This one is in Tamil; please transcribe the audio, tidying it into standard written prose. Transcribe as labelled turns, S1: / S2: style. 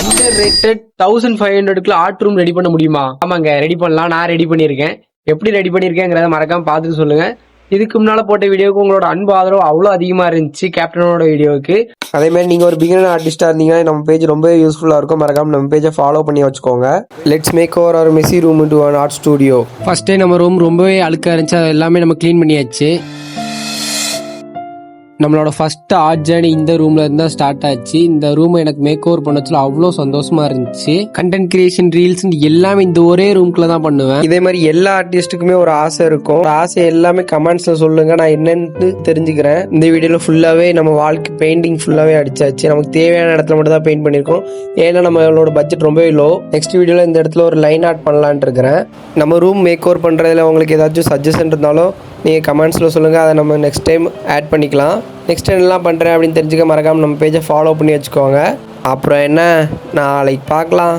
S1: அண்டர் ரேட்டட் 1500க்குள்ள ஆர்ட் ரூம் ரெடி பண்ண முடியுமா? ஆமாங்க, ரெடி பண்ணலாம். நான் ரெடி பண்ணியிருக்கேன். எப்படி ரெடி பண்ணியிருக்கேங்கிறத மறக்காம பார்த்துட்டு சொல்லுங்க. இதுக்கு முன்னால போட்ட வீடியோவுக்கு உங்களோட அன்பு ஆதரவு அவ்வளோ அதிகமா இருந்துச்சு கேப்டனோட வீடியோவுக்கு. அதே மாதிரி நீங்க ஒரு பிகினர் ஆர்டிஸ்டா இருந்தீங்கன்னா நம்ம பேஜ் ரொம்ப யூஸ்ஃபுல்லா இருக்கும். மறக்காம நம்ம பேஜை ஃபாலோ பண்ணி வச்சுக்கோங்க. Let's make over our messy room to an art studio. ஃபர்ஸ்டே நம்ம ரூம் ரொம்பவே அழுக்கா இருந்துச்சு. அது எல்லாமே நம்ம க்ளீன் பண்ணியாச்சு. நம்மளோட ஃபர்ஸ்ட் ஆர்ட் ஜேர்னி இந்த ரூம்ல இருந்தா ஸ்டார்ட் ஆச்சு. இந்த ரூம் எனக்கு மேக் ஓவர் பண்ணச்சுல அவ்வளோ சந்தோஷமா இருந்துச்சு. கண்டென்ட் கிரியேஷன், ரீல்ஸ் எல்லாமே இந்த ஒரே ரூம்குள்ள தான் பண்ணுவேன். இதே மாதிரி எல்லா ஆர்டிஸ்டுக்குமே ஒரு ஆசை இருக்கும். ஆசை எல்லாமே கமெண்ட்ஸ்ல சொல்லுங்க, நான் என்னன்னு தெரிஞ்சுக்கிறேன். இந்த வீடியோல ஃபுல்லாவே நம்ம வாழ்க்கை பெயிண்டிங் ஃபுல்லாவே அடிச்சாச்சு. நமக்கு தேவையான இடத்துல மட்டும் தான் பெயிண்ட் பண்ணிருக்கோம். ஏன்னா நம்மளோட பட்ஜெட் ரொம்பவே லோ. நெக்ஸ்ட் வீடியோல இந்த இடத்துல ஒரு லைன் ஆர்ட் பண்ணலான் இருக்கிறேன். நம்ம ரூம் மேக் ஓவர் பண்றதுல உங்களுக்கு ஏதாச்சும் சஜஷன் இருந்தாலும் நீங்கள் கமெண்ட்ஸில் சொல்லுங்கள். அதை நம்ம நெக்ஸ்ட் டைம் ஆட் பண்ணிக்கலாம். நெக்ஸ்ட் டைம் என்னலாம் பண்ணுறேன் அப்படின்னு தெரிஞ்சுக்க மறக்காமல் நம்ம பேஜை ஃபாலோ பண்ணி வச்சுக்கோங்க. அப்புறம் என்ன, நாளைக்கு பார்க்கலாம்.